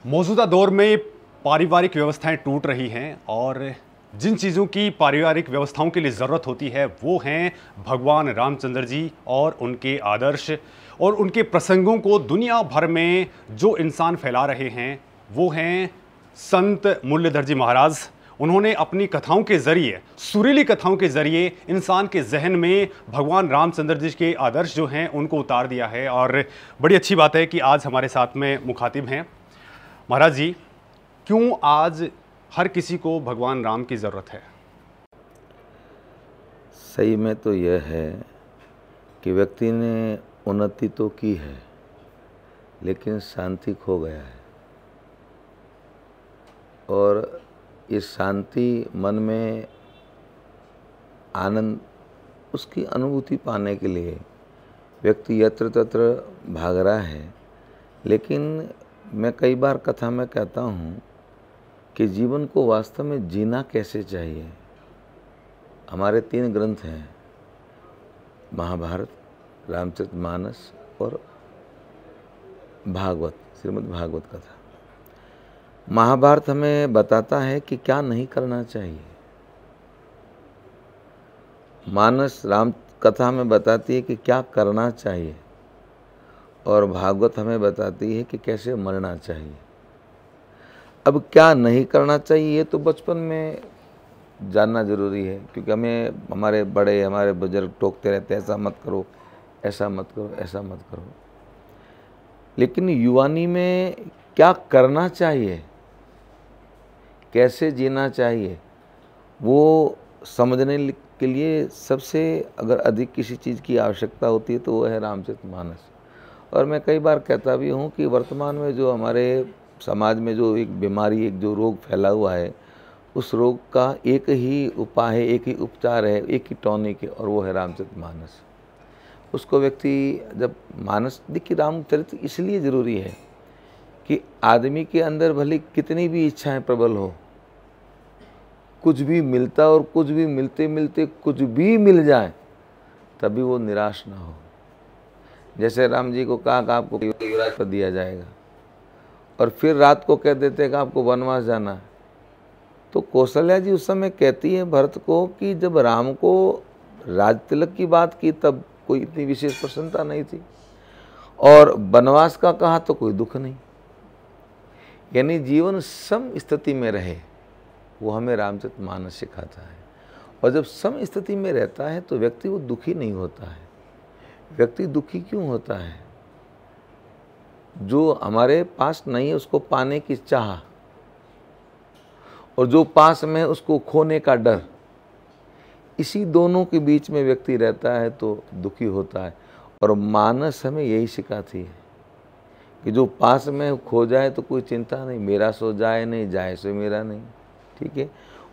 मौजूदा दौर में पारिवारिक व्यवस्थाएं टूट रही हैं और जिन चीज़ों की पारिवारिक व्यवस्थाओं के लिए ज़रूरत होती है वो हैं भगवान रामचंद्र जी और उनके आदर्श और उनके प्रसंगों को दुनिया भर में जो इंसान फैला रहे हैं वो हैं संत मुरलीधर जी महाराज। उन्होंने अपनी कथाओं के ज़रिए, सुरीली कथाओं के ज़रिए इंसान के जहन में भगवान रामचंद्र जी के आदर्श जो हैं उनको उतार दिया है। और बड़ी अच्छी बात है कि आज हमारे साथ में मुखातिब हैं। महाराज जी, क्यों आज हर किसी को भगवान राम की ज़रूरत है? सही में तो यह है कि व्यक्ति ने उन्नति तो की है लेकिन शांति खो गया है, और इस शांति मन में आनंद उसकी अनुभूति पाने के लिए व्यक्ति यत्र तत्र भाग रहा है। लेकिन मैं कई बार कथा में कहता हूँ कि जीवन को वास्तव में जीना कैसे चाहिए। हमारे 3 ग्रंथ हैं, महाभारत, रामचरितमानस और भागवत, श्रीमद् भागवत कथा। महाभारत हमें बताता है कि क्या नहीं करना चाहिए, मानस राम कथा हमें बताती है कि क्या करना चाहिए, और भागवत हमें बताती है कि कैसे मरना चाहिए। अब क्या नहीं करना चाहिए ये तो बचपन में जानना ज़रूरी है, क्योंकि हमें हमारे बड़े, हमारे बुजुर्ग टोकते रहते हैं, ऐसा मत करो, ऐसा मत करो, ऐसा मत करो। लेकिन युवानी में क्या करना चाहिए, कैसे जीना चाहिए, वो समझने के लिए सबसे अगर अधिक किसी चीज़ की आवश्यकता होती है तो वो है रामचरितमानस। और मैं कई बार कहता भी हूँ कि वर्तमान में जो हमारे समाज में जो एक बीमारी, एक जो रोग फैला हुआ है, उस रोग का एक ही उपाय है, एक ही उपचार है, एक ही टॉनिक है, और वो है रामचरितमानस। उसको व्यक्ति जब मानस, देखिए रामचरित इसलिए ज़रूरी है कि आदमी के अंदर भले कितनी भी इच्छाएं प्रबल हो, कुछ भी मिलता और कुछ भी मिलते मिलते कुछ भी मिल जाए तभी वो निराश ना हो। जैसे राम जी को कहा कि आपको युवराज पद दिया जाएगा, और फिर रात को कह देते कि आपको वनवास जाना है, तो कौशल्या जी उस समय कहती है भरत को कि जब राम को राज तिलक की बात की तब कोई इतनी विशेष प्रसन्नता नहीं थी, और वनवास का कहा तो कोई दुख नहीं। यानी जीवन सम स्थिति में रहे, वो हमें रामचरितमानस सिखाता है। और जब सम स्थिति में रहता है तो व्यक्ति वो दुखी नहीं होता है। व्यक्ति दुखी क्यों होता है? जो हमारे पास नहीं है उसको पाने की चाह, और जो पास में है उसको खोने का डर, इसी दोनों के बीच में व्यक्ति रहता है तो दुखी होता है। और मानस हमें यही सिखाती है कि जो पास में खो जाए तो कोई चिंता नहीं, मेरा सो जाए नहीं, जाए सो मेरा नहीं, ठीक है।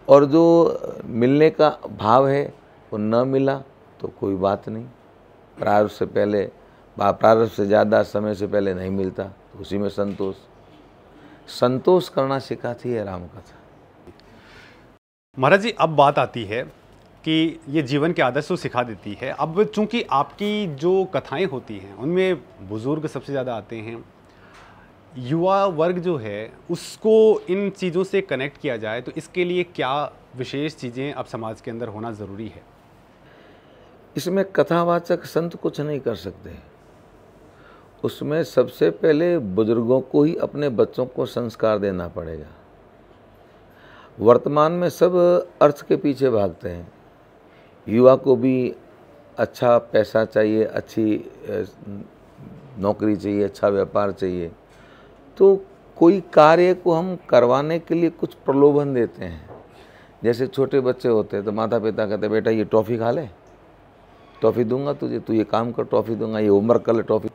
और जो मिलने का भाव है वो न मिला तो कोई बात नहीं, प्रारब्ध से पहले, प्रारब्ध से ज़्यादा समय से पहले नहीं मिलता तो उसी में संतोष करना सिखाती है राम कथा। महाराज जी, अब बात आती है कि ये जीवन के आदर्श तो सिखा देती है। अब चूंकि आपकी जो कथाएं होती हैं उनमें बुजुर्ग सबसे ज़्यादा आते हैं, युवा वर्ग जो है उसको इन चीज़ों से कनेक्ट किया जाए तो इसके लिए क्या विशेष चीज़ें अब समाज के अंदर होना ज़रूरी है? इसमें कथावाचक संत कुछ नहीं कर सकते। उसमें सबसे पहले बुजुर्गों को ही अपने बच्चों को संस्कार देना पड़ेगा। वर्तमान में सब अर्थ के पीछे भागते हैं। युवा को भी अच्छा पैसा चाहिए, अच्छी नौकरी चाहिए, अच्छा व्यापार चाहिए, तो कोई कार्य को हम करवाने के लिए कुछ प्रलोभन देते हैं। जैसे छोटे बच्चे होते हैं तो माता पिता कहते हैं बेटा ये टॉफ़ी खा ले, टॉफ़ी दूंगा तुझे, तू ये काम कर, टॉफ़ी दूंगा, ये होमवर्क कर ले, टॉफ़ी।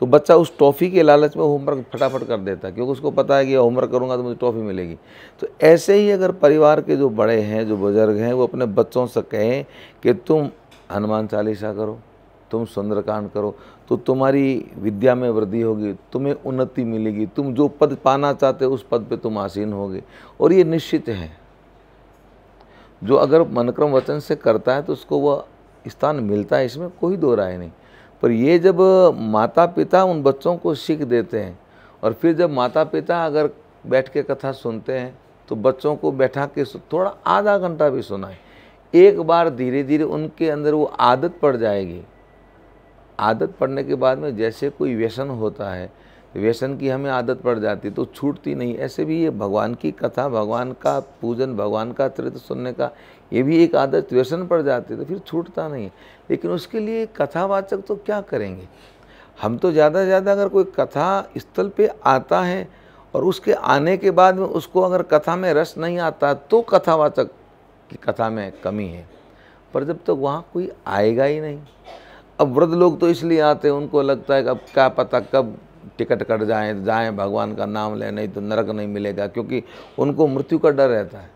तो बच्चा उस टॉफ़ी के लालच में होमवर्क फटाफट कर देता है, क्योंकि उसको पता है कि होमवर्क करूंगा तो मुझे टॉफ़ी मिलेगी। तो ऐसे ही अगर परिवार के जो बड़े हैं, जो बुजुर्ग हैं, वो अपने बच्चों से कहें कि तुम हनुमान चालीसा करो, तुम सुंदरकांड करो, तो तुम्हारी विद्या में वृद्धि होगी, तुम्हें उन्नति मिलेगी, तुम जो पद पाना चाहते हो उस पद पे तुम आसीन होगे। और ये निश्चित है, जो अगर मनक्रम वचन से करता है तो उसको वह स्थान मिलता है, इसमें कोई दो राय नहीं। पर ये जब माता पिता उन बच्चों को सीख देते हैं और फिर जब माता पिता अगर बैठ के कथा सुनते हैं तो बच्चों को बैठा के थोड़ा आधा घंटा भी सुनाएं। एक बार धीरे धीरे उनके अंदर वो आदत पड़ जाएगी। आदत पड़ने के बाद में जैसे कोई व्यसन होता है, व्यसन की हमें आदत पड़ जाती तो छूटती नहीं, ऐसे भी ये भगवान की कथा, भगवान का पूजन, भगवान का चरित्र सुनने का ये भी एक आदत, व्यसन पड़ जाती तो फिर छूटता नहीं। लेकिन उसके लिए कथावाचक तो क्या करेंगे? हम तो ज़्यादा से ज़्यादा अगर कोई कथा स्थल पे आता है और उसके आने के बाद में उसको अगर कथा में रस नहीं आता तो कथावाचक की कथा में कमी है। पर जब तक तो वहाँ कोई आएगा ही नहीं। अब वृद्ध लोग तो इसलिए आते हैं, उनको लगता है कि अब क्या पता कब टिकट कट जाएं भगवान का नाम लें, नहीं तो नरक नहीं मिलेगा, क्योंकि उनको मृत्यु का डर रहता है।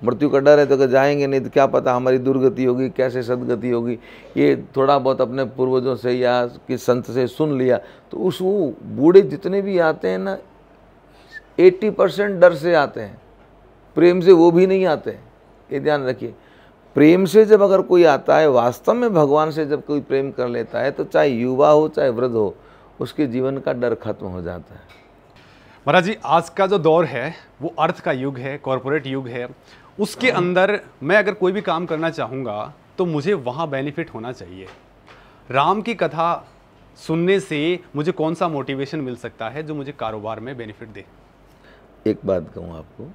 मृत्यु का डर है तो जाएंगे नहीं तो क्या पता हमारी दुर्गति होगी, कैसे सदगति होगी। ये थोड़ा बहुत अपने पूर्वजों से या कि संत से सुन लिया तो उस वो बूढ़े जितने भी आते हैं ना 80% डर से आते हैं, प्रेम से वो भी नहीं आते हैं। ये ध्यान रखिए, प्रेम से जब अगर कोई आता है, वास्तव में भगवान से जब कोई प्रेम कर लेता है तो चाहे युवा हो चाहे वृद्ध हो, उसके जीवन का डर खत्म हो जाता है। महाराज जी, आज का जो दौर है वो अर्थ का युग है, कॉरपोरेट युग है। उसके अंदर मैं अगर कोई भी काम करना चाहूँगा तो मुझे वहाँ बेनिफिट होना चाहिए। राम की कथा सुनने से मुझे कौन सा मोटिवेशन मिल सकता है जो मुझे कारोबार में बेनिफिट दे? एक बात कहूँ आपको,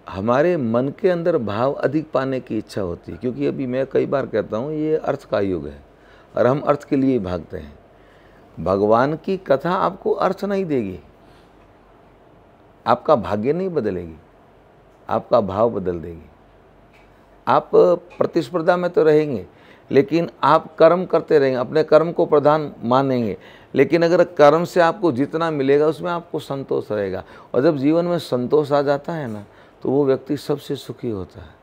हमारे मन के अंदर भाव अधिक पाने की इच्छा होती है, क्योंकि अभी मैं कई बार कहता हूँ ये अर्थ का युग है और हम अर्थ के लिए भागते हैं। भगवान की कथा आपको अर्थ नहीं देगी, आपका भाग्य नहीं बदलेगी, आपका भाव बदल देगी। आप प्रतिस्पर्धा में तो रहेंगे लेकिन आप कर्म करते रहेंगे, अपने कर्म को प्रधान मानेंगे। लेकिन अगर कर्म से आपको जितना मिलेगा उसमें आपको संतोष रहेगा, और जब जीवन में संतोष आ जाता है ना तो वो व्यक्ति सबसे सुखी होता है।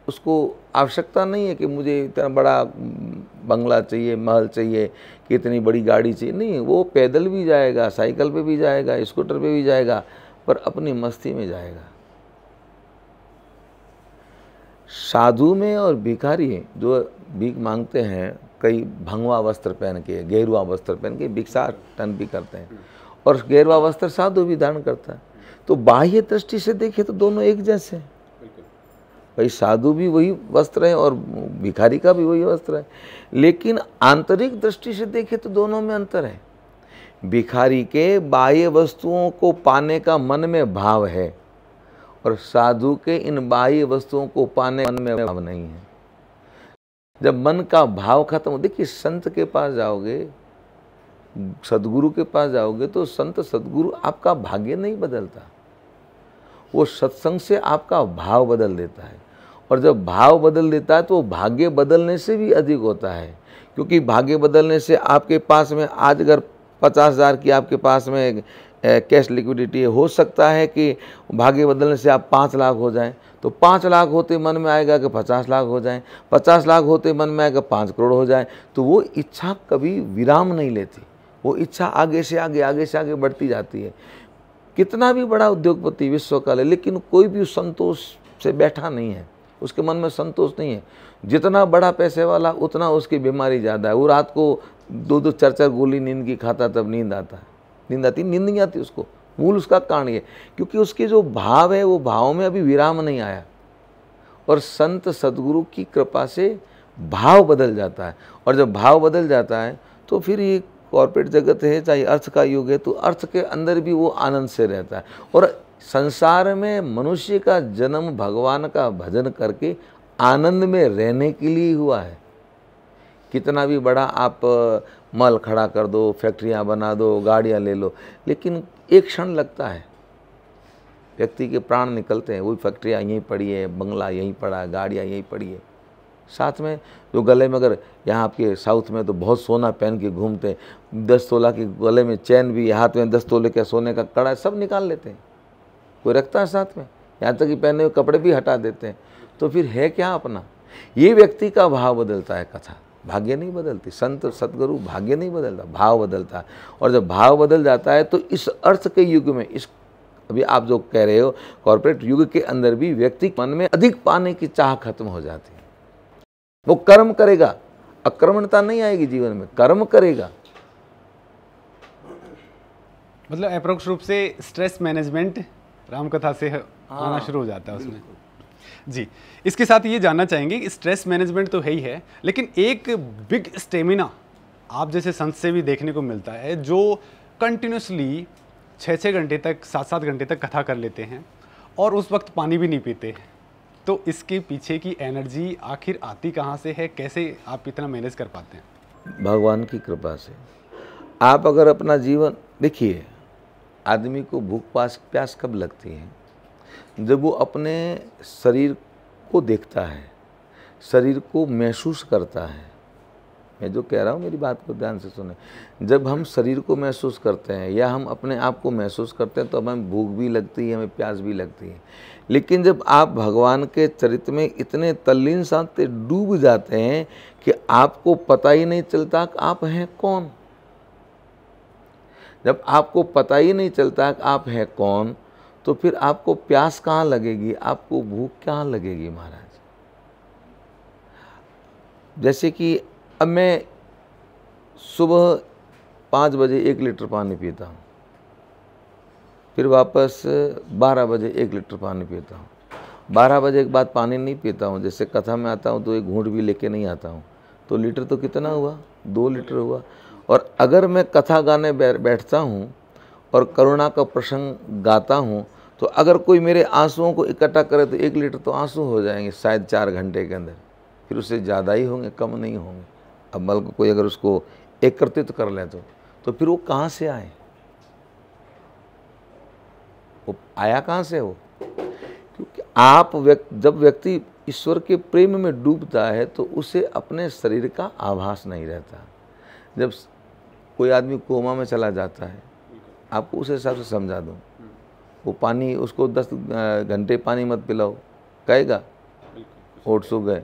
उसको आवश्यकता नहीं है कि मुझे इतना बड़ा बंगला चाहिए, महल चाहिए, कि इतनी बड़ी गाड़ी चाहिए, नहीं। वो पैदल भी जाएगा, साइकिल पे भी जाएगा, स्कूटर पे भी जाएगा, पर अपनी मस्ती में जाएगा। साधु में और भिखारी जो भीख मांगते हैं, कई भंगवा वस्त्र पहन के, गेरुआ वस्त्र पहन के भिक्षाटन भी करते हैं, और गेरुआ वस्त्र साधु भी धारण करता है। तो बाह्य दृष्टि से देखें तो दोनों एक जैसे हैं। भाई साधु भी वही वस्त्र है और भिखारी का भी वही वस्त्र है, लेकिन आंतरिक दृष्टि से देखें तो दोनों में अंतर है। भिखारी के बाह्य वस्तुओं को पाने का मन में भाव है और साधु के इन बाह्य वस्तुओं को पाने मन में भाव नहीं है। जब मन का भाव खत्म हो, देखिए संत के पास जाओगे, सदगुरु के पास जाओगे तो संत सदगुरु आपका भाग्य नहीं बदलता, वो सत्संग से आपका भाव बदल देता है। और जब भाव बदल देता है तो भाग्य बदलने से भी अधिक होता है, क्योंकि भाग्य बदलने से आपके पास में आज अगर 50,000 की आपके पास में कैश लिक्विडिटी है, हो सकता है कि भाग्य बदलने से आप 5 लाख हो जाएं, तो 5 लाख होते मन में आएगा कि 50 लाख हो जाएं, 50 लाख होते मन में आएगा 5 करोड़ हो जाएं। तो वो इच्छा कभी विराम नहीं लेती, वो इच्छा आगे से आगे बढ़ती जाती है। कितना भी बड़ा उद्योगपति विश्व का है, लेकिन कोई भी संतोष से बैठा नहीं है, उसके मन में संतोष नहीं है। जितना बड़ा पैसे वाला उतना उसकी बीमारी ज़्यादा है। वो रात को 2-2 4-4 गोली नींद की खाता तब नींद आता है, नींद नहीं आती उसको। मूल उसका कारण ये, क्योंकि उसके जो भाव है वो भाव में अभी विराम नहीं आया। और संत सदगुरु की कृपा से भाव बदल जाता है, और जब भाव बदल जाता है तो फिर ये कॉर्पोरेट जगत है, चाहे अर्थ का युग है, तो अर्थ के अंदर भी वो आनंद से रहता है। और संसार में मनुष्य का जन्म भगवान का भजन करके आनंद में रहने के लिए हुआ है। कितना भी बड़ा आप मल खड़ा कर दो, फैक्ट्रियां बना दो, गाड़ियां ले लो, लेकिन एक क्षण लगता है, व्यक्ति के प्राण निकलते हैं। वही फैक्ट्रियां यहीं पड़ी है, बंगला यहीं पड़ा है, गाड़ियां यहीं पड़ी है, साथ में जो गले में, अगर यहाँ आपके साउथ में तो बहुत सोना पहन के घूमते हैं, 10 तोला के गले में चैन भी, हाथ में 10 तोले का सोने का कड़ा, सब निकाल लेते हैं। कोई रखता है साथ में, यहाँ तक कि पहने हुए कपड़े भी हटा देते हैं। तो फिर है क्या अपना? ये व्यक्ति का भाव बदलता है। कथा भाग्य नहीं बदलती, संत सदगुरु भाग्य नहीं बदलता, भाव बदलता है। और जब भाव बदल जाता है तो इस अर्थ के युग में, इस अभी आप जो कह रहे हो कॉर्पोरेट युग के अंदर भी व्यक्ति मन में अधिक पाने की चाह खत्म हो जाती है। वो कर्म करेगा, अक्रमणता नहीं आएगी जीवन में, कर्म करेगा। मतलब अप्रोक्स रूप से स्ट्रेस मैनेजमेंट रामकथा से आना शुरू हो जाता है उसमें। जी, इसके साथ ये जानना चाहेंगे कि स्ट्रेस मैनेजमेंट तो है ही है, लेकिन एक बिग स्टेमिना आप जैसे संत से भी देखने को मिलता है, जो कंटिन्यूसली 6-6 घंटे तक, 7-7 घंटे तक कथा कर लेते हैं और उस वक्त पानी भी नहीं पीते। तो इसके पीछे की एनर्जी आखिर आती कहाँ से है? कैसे आप इतना मैनेज कर पाते हैं? भगवान की कृपा से। आप अगर अपना जीवन देखिए, आदमी को भूख प्यास कब लगती है? जब वो अपने शरीर को देखता है, शरीर को महसूस करता है। मैं जो कह रहा हूँ मेरी बात को ध्यान से सुने। जब हम शरीर को महसूस करते हैं या हम अपने आप को महसूस करते हैं तो हमें भूख भी लगती है, हमें प्यास भी लगती है। लेकिन जब आप भगवान के चरित्र में इतने तल्लीन साथ डूब जाते हैं कि आपको पता ही नहीं चलता कि आप हैं कौन। जब आपको पता ही नहीं चलता कि आप हैं कौन, तो फिर आपको प्यास कहाँ लगेगी, आपको भूख कहाँ लगेगी महाराज। जैसे कि अब मैं सुबह 5 बजे 1 लीटर पानी पीता हूँ, फिर वापस 12 बजे 1 लीटर पानी पीता हूँ। 12 बजे के बाद पानी नहीं पीता हूँ, जैसे कथा में आता हूँ तो एक घूंट भी लेके नहीं आता हूँ, तो लीटर तो कितना हुआ? 2 लीटर हुआ। और अगर मैं कथा गाने बैठता हूँ और करुणा का प्रसंग गाता हूँ, तो अगर कोई मेरे आंसुओं को इकट्ठा करे तो 1 लीटर तो आंसू हो जाएंगे शायद 4 घंटे के अंदर, फिर उससे ज़्यादा ही होंगे, कम नहीं होंगे। अब बल्कि कोई अगर उसको एकत्रित कर ले तो फिर वो कहाँ से आए? वो आया कहाँ से हो? क्योंकि आप जब व्यक्ति ईश्वर के प्रेम में डूबता है तो उसे अपने शरीर का आभास नहीं रहता। जब कोई आदमी कोमा में चला जाता है, आपको उस हिसाब से समझा दूँ, वो पानी उसको 10 घंटे पानी मत पिलाओ, कहेगा होठ सूख गए।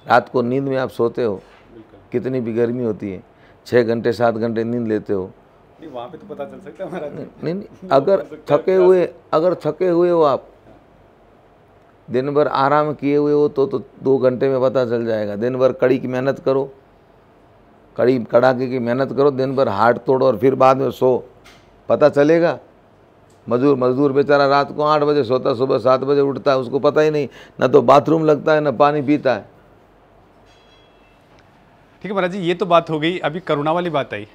रात को नींद में आप सोते हो, कितनी भी गर्मी होती है, 6 घंटे 7 घंटे नींद लेते हो, नहीं वहाँ पे तो पता चल सकता है हमारा। नहीं अगर थके हुए हो, आप दिन भर आराम किए हुए हो तो 2 घंटे में पता चल जाएगा। दिन भर कड़ी की मेहनत करो, कड़ाके की मेहनत करो, दिन भर हाथ तोड़ो और फिर बाद में सो, पता चलेगा। मजदूर बेचारा रात को 8 बजे सोता, सुबह 7 बजे उठता है, उसको पता ही नहीं, ना तो बाथरूम लगता है ना पानी पीता है। ठीक है महाराज जी, ये तो बात हो गई। अभी करुणा वाली बात आई।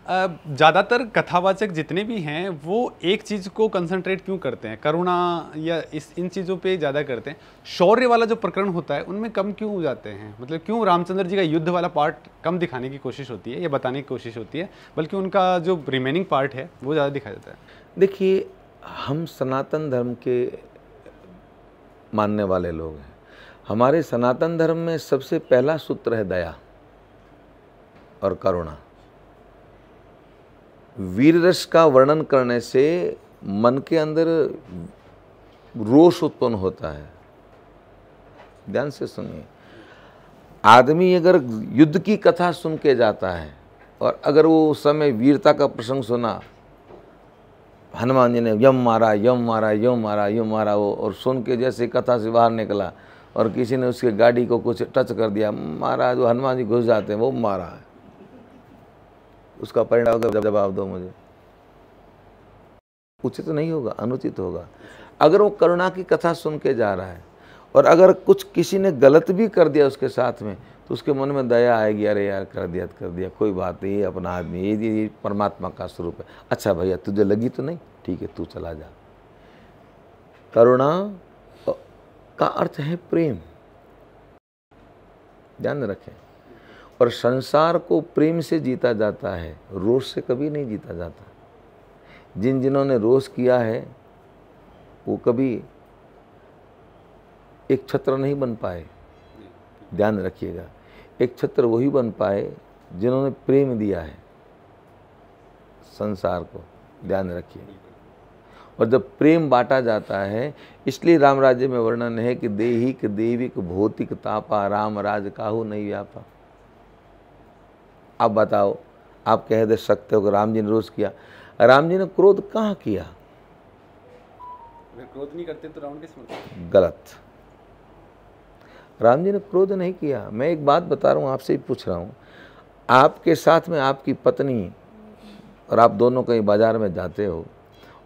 ज़्यादातर कथावाचक जितने भी हैं वो एक चीज़ को कंसंट्रेट क्यों करते हैं? करुणा या इन चीज़ों पे ज़्यादा करते हैं। शौर्य वाला जो प्रकरण होता है उनमें कम क्यों हो जाते हैं? मतलब क्यों रामचंद्र जी का युद्ध वाला पार्ट कम दिखाने की कोशिश होती है या बताने की कोशिश होती है, बल्कि उनका जो रिमेनिंग पार्ट है वो ज़्यादा दिखाया जाता है? देखिए, हम सनातन धर्म के मानने वाले लोग हैं। हमारे सनातन धर्म में सबसे पहला सूत्र है दया और करुणा। वीर रस का वर्णन करने से मन के अंदर रोष उत्पन्न होता है। ध्यान से सुनिए, आदमी अगर युद्ध की कथा सुन के जाता है और अगर वो उस समय वीरता का प्रसंग सुना, हनुमान जी ने यम मारा यम मारा यम मारा यम मारा, वो और सुन के जैसे कथा से बाहर निकला और किसी ने उसके गाड़ी को कुछ टच कर दिया, मारा, जो हनुमान जी घुस जाते हैं वो मारा है, उसका परिणाम का जवाब दो मुझे। उचित नहीं होगा, अनुचित होगा। अगर वो करुणा की कथा सुन के जा रहा है और अगर कुछ किसी ने गलत भी कर दिया उसके साथ में, तो उसके मन में दया आएगी, अरे यार कर दिया कोई बात नहीं, ये अपना आदमी, ये परमात्मा का स्वरूप है। अच्छा भैया तुझे लगी तो नहीं, ठीक है तू चला जा। करुणा का अर्थ है प्रेम, ध्यान रखें। और संसार को प्रेम से जीता जाता है, रोष से कभी नहीं जीता जाता। जिन्होंने रोष किया है वो कभी एक छत्र नहीं बन पाए, ध्यान रखिएगा। एक छत्र वही बन पाए जिन्होंने प्रेम दिया है संसार को, ध्यान रखिए। और जब प्रेम बांटा जाता है, इसलिए राम राज्य में वर्णन है कि देहिक देविक भौतिक तापा, राम राज काहू नहीं व्यापा। आप बताओ, आप कह दे सकते हो कि राम जी ने रोष किया, राम जी ने क्रोध कहाँ किया? अगर क्रोध नहीं करते तो रावण किस में? गलत, राम जी ने क्रोध नहीं किया। मैं एक बात बता रहा हूँ, आपसे ही पूछ रहा हूँ, आपके साथ में आपकी पत्नी और आप दोनों कहीं बाजार में जाते हो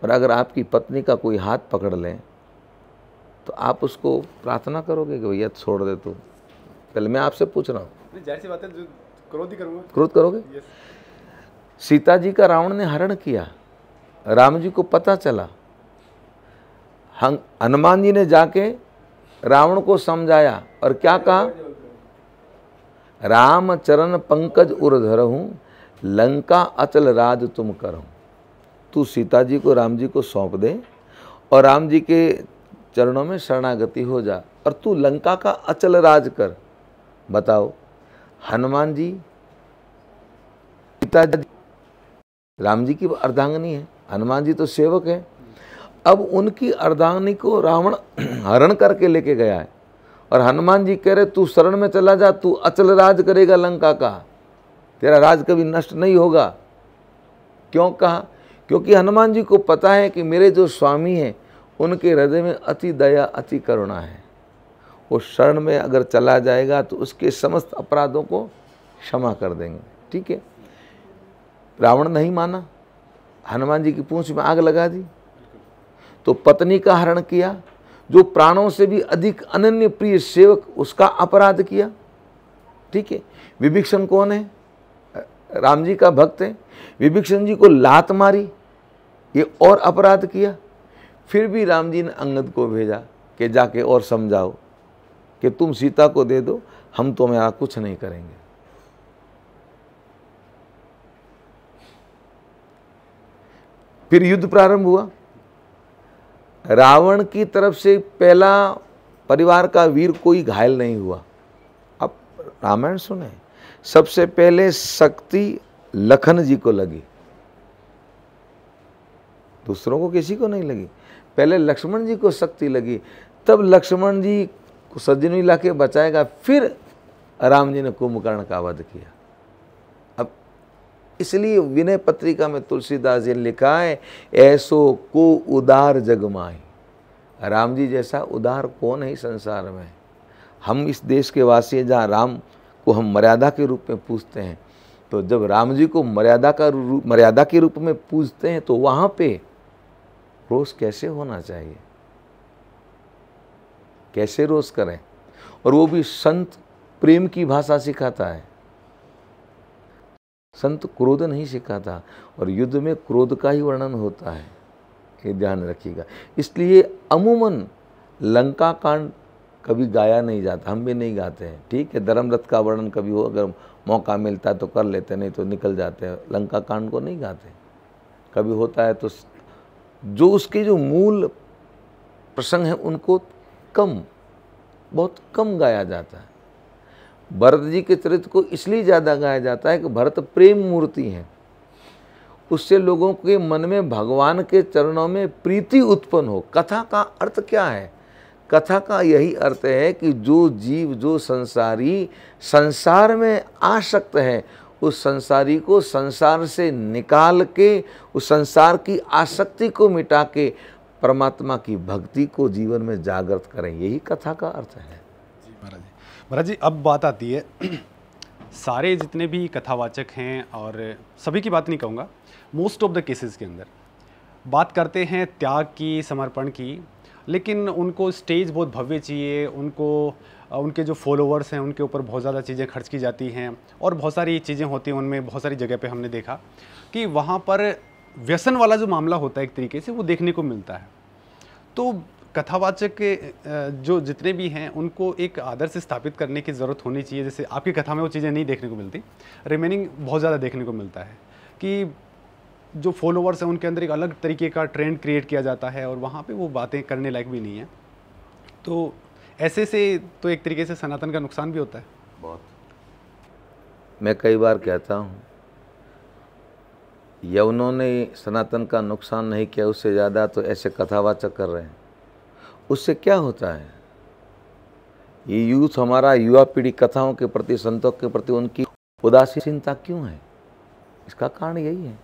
और अगर आपकी पत्नी का कोई हाथ पकड़ लें तो आप उसको प्रार्थना करोगे कि भैया छोड़ दे तू? पहले मैं आपसे पूछ रहा हूँ। जाहिर सी बात है, क्रोध ही करूँगा। क्रोध करोगे? सीता जी का रावण ने हरण किया, राम जी को पता चला, हनुमान जी ने जाके रावण को समझाया और क्या कहा? राम चरण पंकज उर धरहूं, लंका अचल राज तुम करहूं। तू सीता जी को राम जी को सौंप दे और राम जी के चरणों में शरणागति हो जा और तू लंका का अचल राज कर। बताओ, हनुमान जी सीता जी राम जी की अर्धांगिनी है, हनुमान जी तो सेवक है। अब उनकी अर्धांगिनी को रावण हरण करके लेके गया है और हनुमान जी कह रहे तू शरण में चला जा, तू अचल राज करेगा लंका का, तेरा राज कभी नष्ट नहीं होगा। क्यों कहा? क्योंकि हनुमान जी को पता है कि मेरे जो स्वामी हैं उनके हृदय में अति दया अति करुणा है। वो शरण में अगर चला जाएगा तो उसके समस्त अपराधों को क्षमा कर देंगे। ठीक है, रावण नहीं माना, हनुमान जी की पूंछ में आग लगा दी, तो पत्नी का हरण किया, जो प्राणों से भी अधिक अनन्य प्रिय सेवक, उसका अपराध किया। ठीक है, विभीषण कौन है? राम जी का भक्त है, विभीषण जी को लात मारी, ये और अपराध किया। फिर भी राम जी ने अंगद को भेजा कि जाके और समझाओ कि तुम सीता को दे दो, हम तो मेरा कुछ नहीं करेंगे। फिर युद्ध प्रारंभ हुआ। रावण की तरफ से पहला परिवार का वीर कोई घायल नहीं हुआ। अब रामायण सुने, सबसे पहले शक्ति लखन जी को लगी, दूसरों को किसी को नहीं लगी। पहले लक्ष्मण जी को शक्ति लगी, तब लक्ष्मण जी को सज्जन ला के बचाएगा, फिर राम जी ने कुंभकर्ण का वध किया। अब इसलिए विनय पत्रिका में तुलसीदास जी ने लिखा है, ऐसो को उदार जग माही। राम जी जैसा उदार कौन है संसार में? हम इस देश के वासी हैं जहाँ राम को हम मर्यादा के रूप में पूजते हैं, तो जब राम जी को मर्यादा के रूप में पूजते हैं तो वहाँ पे रोष कैसे होना चाहिए? कैसे रोष करें? और वो भी संत प्रेम की भाषा सिखाता है, संत क्रोध नहीं सिखाता, और युद्ध में क्रोध का ही वर्णन होता है, ये ध्यान रखिएगा। इसलिए अमूमन लंका कांड कभी गाया नहीं जाता, हम भी नहीं गाते हैं। ठीक है, धर्मरथ का वर्णन कभी हो, अगर मौका मिलता है तो कर लेते, नहीं तो निकल जाते हैं। लंका कांड को नहीं गाते, कभी होता है तो जो उसके जो मूल प्रसंग हैं उनको बहुत कम गाया जाता है। भरत जी के चरित्र को इसलिए ज़्यादा गाया जाता है कि भरत प्रेम मूर्ति हैं, उससे लोगों के मन में भगवान के चरणों में प्रीति उत्पन्न हो। कथा का अर्थ क्या है? कथा का यही अर्थ है कि जो जीव, जो संसारी संसार में आसक्त है, उस संसारी को संसार से निकाल के, उस संसार की आसक्ति को मिटा के परमात्मा की भक्ति को जीवन में जागृत करें, यही कथा का अर्थ है। जी महाराज जी। महाराज जी, अब बात आती है सारे जितने भी कथावाचक हैं, और सभी की बात नहीं कहूँगा, मोस्ट ऑफ द केसेस के अंदर बात करते हैं त्याग की, समर्पण की, लेकिन उनको स्टेज बहुत भव्य चाहिए, उनको उनके जो फॉलोअर्स हैं उनके ऊपर बहुत ज़्यादा चीज़ें खर्च की जाती हैं, और बहुत सारी चीज़ें होती हैं उनमें। बहुत सारी जगह पे हमने देखा कि वहाँ पर व्यसन वाला जो मामला होता है एक तरीके से, वो देखने को मिलता है। तो कथावाचक के जो जितने भी हैं उनको एक आदर्श स्थापित करने की ज़रूरत होनी चाहिए। जैसे आपकी कथा में वो चीज़ें नहीं देखने को मिलती, रिमेनिंग बहुत ज़्यादा देखने को मिलता है कि जो फॉलोअर्स हैं उनके अंदर एक अलग तरीके का ट्रेंड क्रिएट किया जाता है, और वहाँ पे वो बातें करने लायक भी नहीं है। तो ऐसे से तो एक तरीके से सनातन का नुकसान भी होता है बहुत। मैं कई बार कहता हूँ, यवनों ने सनातन का नुकसान नहीं किया, उससे ज़्यादा तो ऐसे कथावाचक कर रहे हैं। उससे क्या होता है? ये यूथ, हमारा युवा पीढ़ी कथाओं के प्रति, संतों के प्रति उनकी उदासीनता क्यों है? इसका कारण यही है,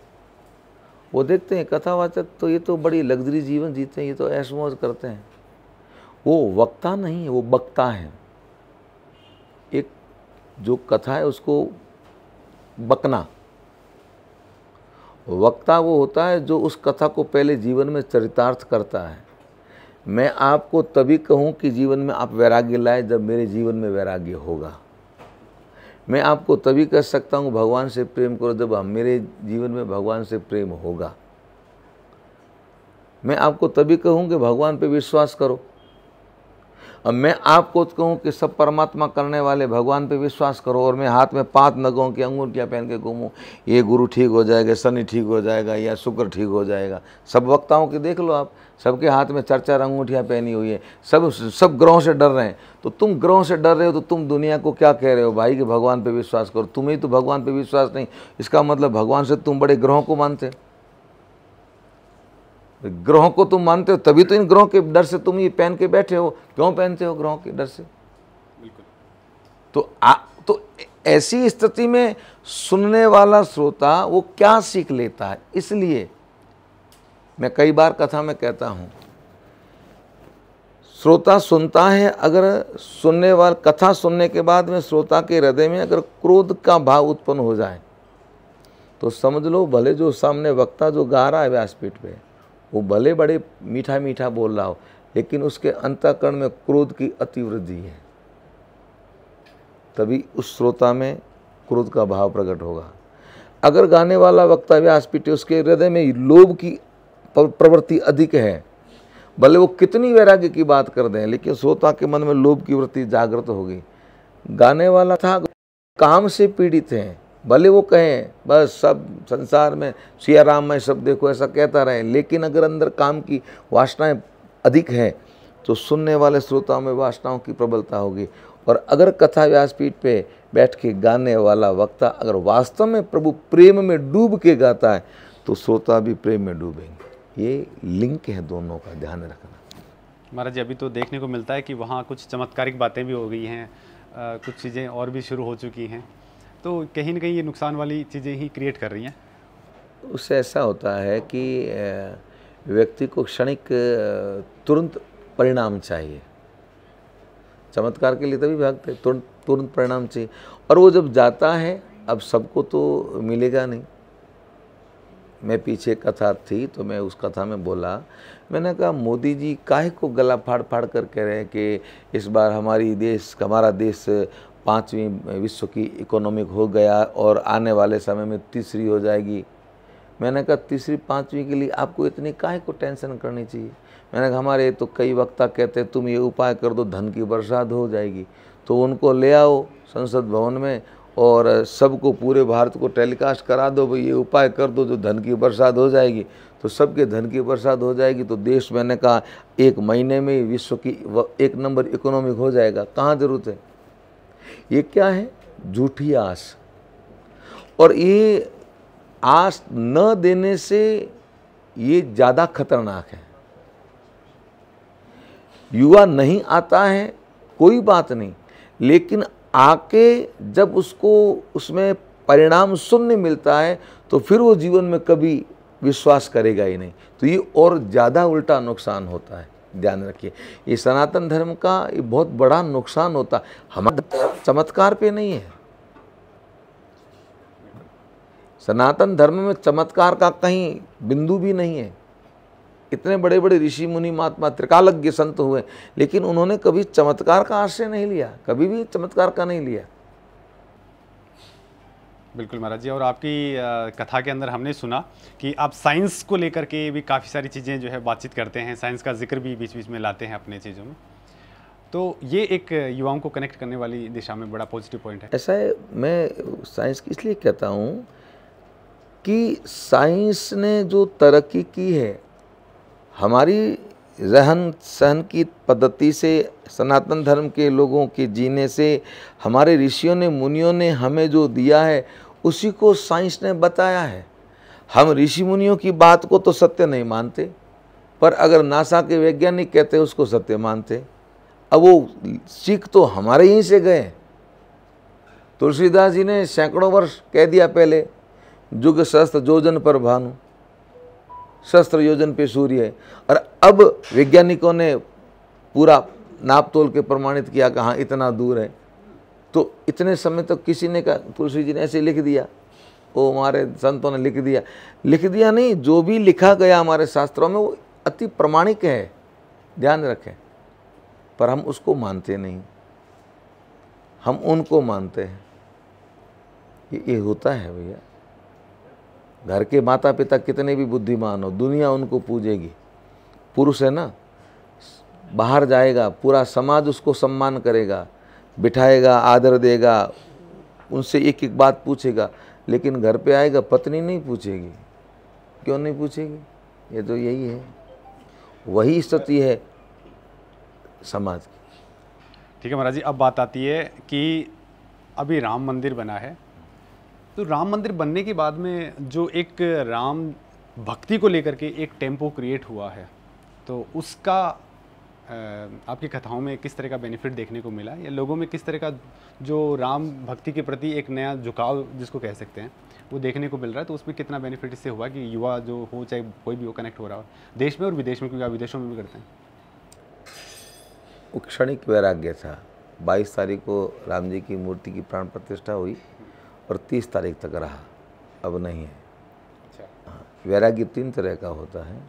वो देखते हैं कथावाचक तो ये तो बड़ी लग्जरी जीवन जीते हैं, ये तो ऐश मौज करते हैं। वो वक्ता नहीं है, वो बक्ता है। एक जो कथा है उसको बकना, वक्ता वो होता है जो उस कथा को पहले जीवन में चरितार्थ करता है। मैं आपको तभी कहूँ कि जीवन में आप वैराग्य लाए जब मेरे जीवन में वैराग्य होगा। मैं आपको तभी कह सकता हूँ भगवान से प्रेम करो जब मेरे जीवन में भगवान से प्रेम होगा। मैं आपको तभी कहूँ कि भगवान पे विश्वास करो। अब मैं आपको कहूँ कि सब परमात्मा करने वाले भगवान पे विश्वास करो और मैं हाथ में 5 नगों की अंगूठियाँ पहन के घूमूँ, ये गुरु ठीक हो जाएगा, शनि ठीक हो जाएगा या शुक्र ठीक हो जाएगा। सब वक्ताओं के देख लो आप, सबके हाथ में 4-4 अंगूठियाँ पहनी हुई है, सब ग्रहों से डर रहे हैं। तो तुम ग्रहों से डर रहे हो तो तुम दुनिया को क्या कह रहे हो भाई कि भगवान पे विश्वास करो? तुम्हें तो भगवान पे विश्वास नहीं, इसका मतलब भगवान से तुम बड़े ग्रहों को मानते हो। ग्रहों को तुम मानते हो तभी तो इन ग्रहों के डर से तुम ये पहन के बैठे हो। क्यों पहनते हो ग्रहों के डर से? तो ऐसी स्थिति में सुनने वाला श्रोता वो क्या सीख लेता है? इसलिए मैं कई बार कथा में कहता हूं, श्रोता सुनता है, अगर सुनने वाला कथा सुनने के बाद में श्रोता के हृदय में अगर क्रोध का भाव उत्पन्न हो जाए तो समझ लो भले जो सामने वक्ता जो गा रहा है व्यासपीठ पे वो भले बड़े मीठा मीठा बोल रहा हो, लेकिन उसके अंतःकरण में क्रोध की अतिवृद्धि है। तभी उस श्रोता में क्रोध का भाव प्रकट होगा। अगर गाने वाला वक्ता व्यासपीठ उसके हृदय में लोभ की प्रवृत्ति अधिक है, भले वो कितनी वैराग्य की बात कर दें, लेकिन श्रोता के मन में लोभ की वृत्ति जागृत होगी। गाने वाला था काम से पीड़ित हैं, भले वो कहें बस सब संसार में सिया राम में सब देखो ऐसा कहता रहे, लेकिन अगर अंदर काम की वासनाएं अधिक हैं तो सुनने वाले श्रोताओं में वासनाओं की प्रबलता होगी। और अगर कथा व्यासपीठ पे बैठ के गाने वाला वक्ता अगर वास्तव में प्रभु प्रेम में डूब के गाता है तो श्रोता भी प्रेम में डूबेंगे। ये लिंक है दोनों का, ध्यान रखना। महाराज जी, अभी तो देखने को मिलता है कि वहाँ कुछ चमत्कारिक बातें भी हो गई हैं, कुछ चीज़ें और भी शुरू हो चुकी हैं, तो कहीं ना कहीं ये नुकसान वाली चीज़ें ही क्रिएट कर रही हैं। उससे ऐसा होता है कि व्यक्ति को क्षणिक तुरंत परिणाम चाहिए। चमत्कार के लिए तभी भागते, तुरंत परिणाम चाहिए। और वो जब जाता है, अब सबको तो मिलेगा नहीं। मैं पीछे कथा थी तो मैं उस कथा में बोला, मैंने कहा मोदी जी काहे को गला फाड़ फाड़ कर कह रहे हैं कि इस बार हमारा देश 5वीं विश्व की इकोनॉमिक हो गया और आने वाले समय में 3री हो जाएगी। मैंने कहा 3री 5वीं के लिए आपको इतनी काहे को टेंशन करनी चाहिए? मैंने कहा हमारे तो कई वक्ता कहते हैं तुम ये उपाय कर दो धन की बरसात हो जाएगी, तो उनको ले आओ संसद भवन में और सबको पूरे भारत को टेलीकास्ट करा दो, भाई ये उपाय कर दो जो धन की बरसात हो जाएगी। तो सबके धन की बरसात हो जाएगी तो देश, मैंने कहा 1 महीने में विश्व की 1 नंबर इकोनॉमिक हो जाएगा। कहाँ ज़रूरत है? ये क्या है? झूठी आस। और ये आस न देने से ये ज़्यादा खतरनाक है। युवा नहीं आता है कोई बात नहीं, लेकिन आके जब उसको उसमें परिणाम शून्य मिलता है तो फिर वो जीवन में कभी विश्वास करेगा ही नहीं। तो ये और ज़्यादा उल्टा नुकसान होता है। ध्यान रखिए, ये सनातन धर्म का ये बहुत बड़ा नुकसान होता है। हमारा चमत्कार पे नहीं है। सनातन धर्म में चमत्कार का कहीं बिंदु भी नहीं है। इतने बड़े बड़े ऋषि मुनि महात्मा त्रिकालज्ञ संत हुए, लेकिन उन्होंने कभी चमत्कार का आश्रय नहीं लिया, कभी भी चमत्कार का नहीं लिया। बिल्कुल महाराज जी, और आपकी कथा के अंदर हमने सुना कि आप साइंस को लेकर के भी काफ़ी सारी चीज़ें जो है बातचीत करते हैं, साइंस का जिक्र भी बीच बीच में लाते हैं अपने चीज़ों में, तो ये एक युवाओं को कनेक्ट करने वाली दिशा में बड़ा पॉजिटिव पॉइंट है। ऐसा है, मैं साइंस इसलिए कहता हूँ कि साइंस ने जो तरक्की की है हमारी रहन सहन की पद्धति से, सनातन धर्म के लोगों के जीने से, हमारे ऋषियों ने मुनियों ने हमें जो दिया है उसी को साइंस ने बताया है। हम ऋषि मुनियों की बात को तो सत्य नहीं मानते, पर अगर नासा के वैज्ञानिक कहते उसको सत्य मानते। अब वो सीख तो हमारे यहीं से गए। तुलसीदास जी ने सैकड़ों वर्ष कह दिया पहले, जुग सहस्त्र योजन पर भानु, सहस्त्र योजन पे सूर्य है। और अब वैज्ञानिकों ने पूरा नाप तोल के प्रमाणित किया कि हाँ इतना दूर है। तो इतने समय तक किसी ने कहा, तुलसी जी ने ऐसे लिख दिया। वो हमारे संतों ने लिख दिया नहीं, जो भी लिखा गया हमारे शास्त्रों में वो अति प्रमाणिक है, ध्यान रखें, पर हम उसको मानते नहीं, हम उनको मानते हैं। ये होता है भैया। घर के माता पिता कितने भी बुद्धिमान हो, दुनिया उनको पूजेगी। पुरुष है ना, बाहर जाएगा, पूरा समाज उसको सम्मान करेगा, बिठाएगा, आदर देगा, उनसे एक एक बात पूछेगा, लेकिन घर पे आएगा पत्नी नहीं पूछेगी। क्यों नहीं पूछेगी? ये तो यही है, वही स्थिति है समाज की। ठीक है महाराज जी, अब बात आती है कि अभी राम मंदिर बना है, तो राम मंदिर बनने के बाद में जो एक राम भक्ति को लेकर के एक टेम्पो क्रिएट हुआ है, तो उसका आपकी कथाओं में किस तरह का बेनिफिट देखने को मिला, या लोगों में किस तरह का जो राम भक्ति के प्रति एक नया झुकाव जिसको कह सकते हैं वो देखने को मिल रहा है, तो उसमें कितना बेनिफिट इससे हुआ कि युवा जो हो, चाहे कोई भी हो, कनेक्ट हो रहा हो देश में और विदेश में, क्योंकि आप विदेशों में भी करते हैं? वो क्षणिक वैराग्य था। 22 तारीख को राम जी की मूर्ति की प्राण प्रतिष्ठा हुई और 30 तारीख तक रहा, अब नहीं है। अच्छा। हाँ, वैराग्य 3 तरह का होता है।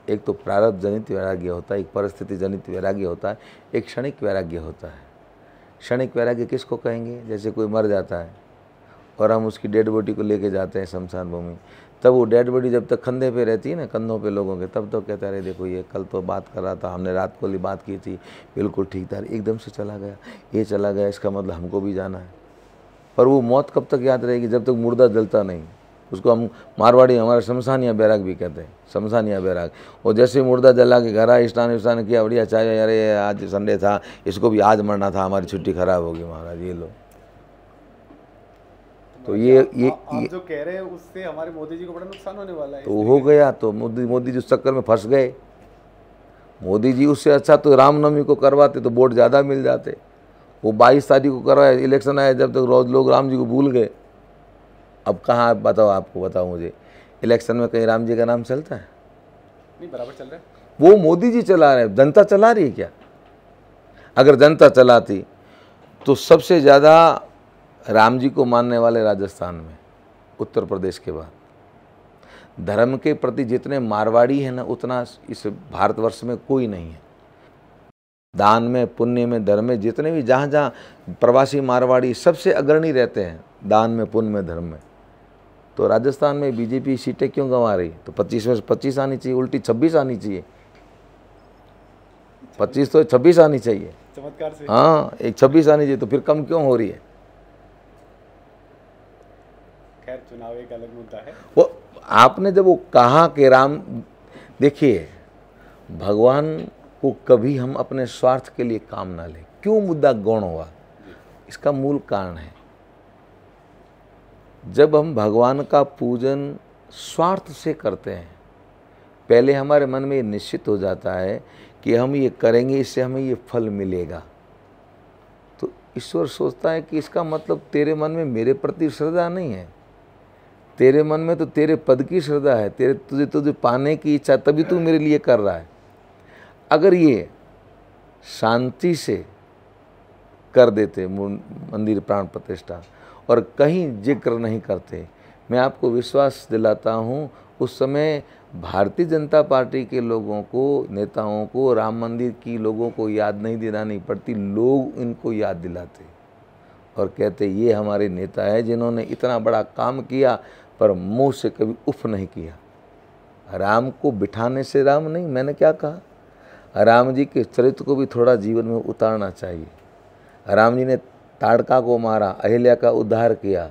एक तो प्रारब्ध जनित वैराग्य होता है, एक परिस्थिति जनित वैराग्य होता है, एक क्षणिक वैराग्य होता है। क्षणिक वैराग्य किसको कहेंगे? जैसे कोई मर जाता है और हम उसकी डेड बॉडी को लेके जाते हैं शमशान भूमि, तब वो डेड बॉडी जब तक कंधे पे रहती है ना, कंधों पे लोगों के, तब तो कहता रहे देखो ये कल तो बात कर रहा था, हमने रात को बात की थी, बिल्कुल ठीक था, एकदम से चला गया, ये चला गया, इसका मतलब हमको भी जाना है। पर वो मौत कब तक याद रहेगी? जब तक मुर्दा जलता नहीं। उसको हम मारवाड़ी हमारे शमशानिया बैराग भी कहते हैं, शमशानिया बैराग। और जैसे मुर्दा जला के घर आए, स्नान किया, बढ़िया चाय, अरे आज संडे था, इसको भी आज मरना था, हमारी छुट्टी खराब होगी महाराज, ये लो। तो ये जो कह रहे हैं उससे हमारे मोदी जी को बड़ा नुकसान होने वाला है। तो हो गया, तो मोदी जी उस चक्कर में फंस गए। मोदी जी उससे अच्छा तो रामनवमी को करवाते तो वोट ज़्यादा मिल जाते। वो 22 तारीख को करवाए, इलेक्शन आया, जब तक रोज लोग राम जी को भूल गए। अब कहाँ बताओ, आपको बताओ मुझे, इलेक्शन में कहीं राम जी का नाम चलता है? नहीं, बराबर चल रहा है। वो मोदी जी चला रहे हैं, जनता चला रही है क्या? अगर जनता चलाती तो सबसे ज़्यादा राम जी को मानने वाले राजस्थान में, उत्तर प्रदेश के बाद। धर्म के प्रति जितने मारवाड़ी हैं ना, उतना इस भारतवर्ष में कोई नहीं है। दान में, पुण्य में, धर्म में, जितने भी जहाँ जहाँ प्रवासी मारवाड़ी सबसे अग्रणी रहते हैं, दान में, पुण्य में, धर्म में। तो राजस्थान में बीजेपी सीटें क्यों गंवा रही? तो 25 में से 25 आनी चाहिए, उल्टी 26 आनी चाहिए। 25 तो 26 आनी चाहिए, चमत्कार से। हाँ, एक 26 आनी चाहिए, तो फिर कम क्यों हो रही है? खैर, चुनाव एक अलग मुद्दा है। वो आपने जब वो कहा कि राम, देखिए भगवान को कभी हम अपने स्वार्थ के लिए काम ना लें। क्यों मुद्दा गौण हुआ? इसका मूल कारण है, जब हम भगवान का पूजन स्वार्थ से करते हैं, पहले हमारे मन में ये निश्चित हो जाता है कि हम ये करेंगे, इससे हमें ये फल मिलेगा। तो ईश्वर सोचता है कि इसका मतलब तेरे मन में मेरे प्रति श्रद्धा नहीं है, तेरे मन में तो तेरे पद की श्रद्धा है, तुझे पाने की इच्छा, तभी तू मेरे लिए कर रहा है। अगर ये शांति से कर देते मंदिर प्राण प्रतिष्ठा और कहीं जिक्र नहीं करते, मैं आपको विश्वास दिलाता हूँ उस समय भारतीय जनता पार्टी के लोगों को, नेताओं को, राम मंदिर की लोगों को याद नहीं दिलानी पड़ती, लोग इनको याद दिलाते और कहते ये हमारे नेता है जिन्होंने इतना बड़ा काम किया पर मुंह से कभी उफ नहीं किया। राम को बिठाने से राम नहीं, मैंने क्या कहा, राम जी के चरित्र को भी थोड़ा जीवन में उतारना चाहिए। राम जी ने ताड़का को मारा, अहिल्या का उद्धार किया,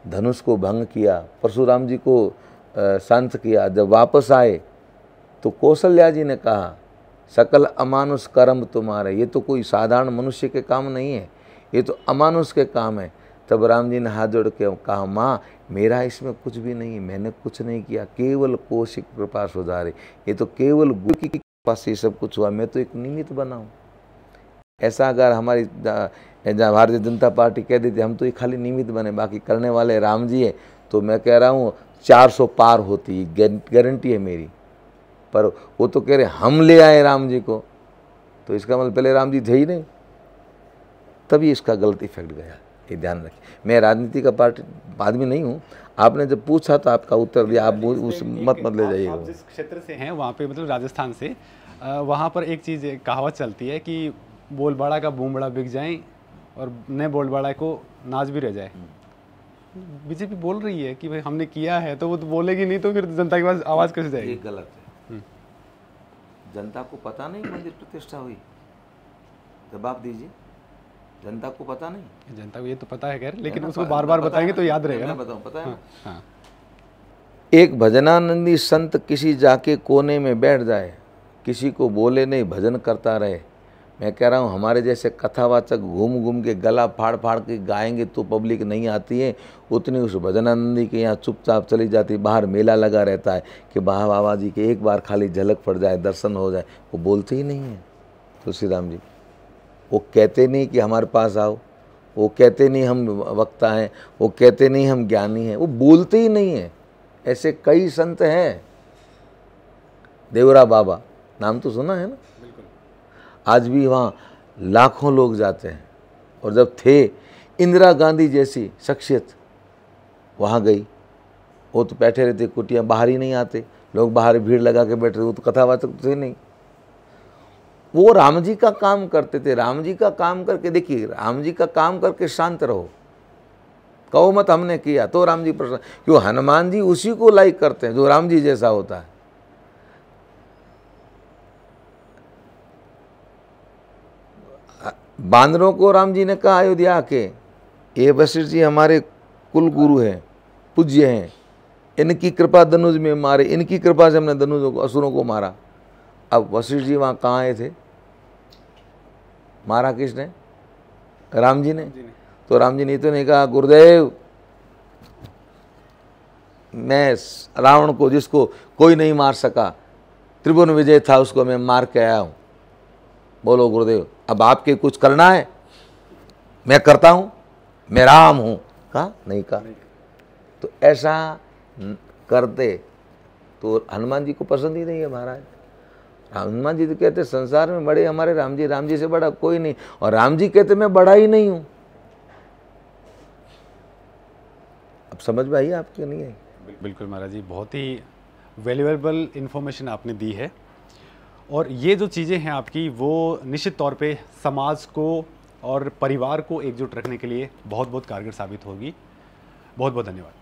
धनुष को भंग किया, परशुराम जी को शांत किया। जब वापस आए तो कौशल्या जी ने कहा सकल अमानुष कर्म तुम्हारे, ये तो कोई साधारण मनुष्य के काम नहीं है, ये तो अमानुष के काम है। तब राम जी ने हाथ जोड़ के कहा माँ मेरा इसमें कुछ भी नहीं, मैंने कुछ नहीं किया, केवल कौशिक कृपा सुधारे, ये तो केवल गुरु की कृपा से सब कुछ हुआ, मैं तो एक निमित्त बना हूँ। ऐसा अगर हमारी भारतीय जनता पार्टी कह देती हम तो ये खाली निमित्त बने, बाकी करने वाले राम जी है, तो मैं कह रहा हूँ 400 पार होती, गारंटी है मेरी। पर वो तो कह रहे हम ले आए राम जी को, तो इसका मतलब पहले राम जी थे ही नहीं, तभी इसका गलत इफेक्ट गया। रखिए, ध्यान रखिए। मैं राजनीति का पार्टी आदमी नहीं हूँ। आपने जब पूछा तो आपका उत्तर दिया, आप उस मत ले जाइएगा। आप जिस क्षेत्र से हैं वहाँ पे मतलब राजस्थान से, वहाँ पर एक चीज़ कहावत चलती है कि बोल बड़ा का बूम बड़ा बिक जाए और न बोल बड़ा को नाच भी रह जाए। बीजेपी बोल रही है कि भाई हमने किया है, तो वो तो बोलेगी नहीं, तो फिर जनता के पास आवाज़ कैसे जाएगी? ये गलत है। जनता को पता नहीं मंदिर प्रतिष्ठा हुई? जवाब दीजिए। जनता को पता नहीं? जनता को ये तो पता है खैर, लेकिन उसको बार बार बताएंगे तो याद रहेगा ना। मैं बताऊं, पता है? हाँ। एक भजनानंदी संत किसी जाके कोने में बैठ जाए, किसी को बोले नहीं, भजन करता रहे। मैं कह रहा हूँ हमारे जैसे कथावाचक घूम घूम के गला फाड़ फाड़ के गाएंगे तो पब्लिक नहीं आती है, उतनी उस भजनानंदी के यहाँ चुपचाप चली जाती। बाहर मेला लगा रहता है कि बाबा जी के एक बार खाली झलक पड़ जाए, दर्शन हो जाए, वो बोलते ही नहीं है। तुलसी राम जी वो कहते नहीं कि हमारे पास आओ, वो कहते नहीं हम वक्ता हैं, वो कहते नहीं हम ज्ञानी हैं, वो बोलते ही नहीं है। ऐसे कई संत हैं। देवरा बाबा नाम तो सुना है ना? आज भी वहाँ लाखों लोग जाते हैं। और जब थे इंदिरा गांधी जैसी शख्सियत वहाँ गई, वो तो बैठे रहते कुटिया, बाहर ही नहीं आते, लोग बाहर भीड़ लगा के बैठे, वो तो कथावाचक थे नहीं। वो राम जी का काम करते थे। राम जी का काम करके देखिए, राम जी का काम करके शांत रहो, कहो मत हमने किया तो राम जी प्रसन्न। क्यों? हनुमान जी उसी को लाइक करते हैं जो राम जी जैसा होता है। बांदरों को राम जी ने कहा अयोध्या आके, ये वशिष्ठ जी हमारे कुल गुरु हैं, पूज्य हैं, इनकी कृपा धनुष में मारे, इनकी कृपा से हमने धनुष असुरों को मारा। अब वशिष्ठ जी वहाँ कहाँ आए थे? मारा किसने? राम जी ने। तो राम जी ने तो नहीं कहा गुरुदेव मैं रावण को, जिसको कोई नहीं मार सका, त्रिभुवन विजय था, उसको मैं मार के आया हूँ, बोलो गुरुदेव अब आपके कुछ करना है? मैं करता हूँ, मैं राम हूँ। कहा? नहीं कहा। तो ऐसा करते तो हनुमान जी को पसंद ही नहीं है महाराज। हनुमान जी तो कहते संसार में बड़े हमारे राम जी से बड़ा कोई नहीं, और राम जी कहते मैं बड़ा ही नहीं हूँ। अब समझ में आई आपके? नहीं आई? बिल्कुल महाराज जी, बहुत ही वैल्यूएबल इन्फॉर्मेशन आपने दी है, और ये जो चीज़ें हैं आपकी वो निश्चित तौर पे समाज को और परिवार को एकजुट रखने के लिए बहुत बहुत कारगर साबित होगी। बहुत बहुत धन्यवाद।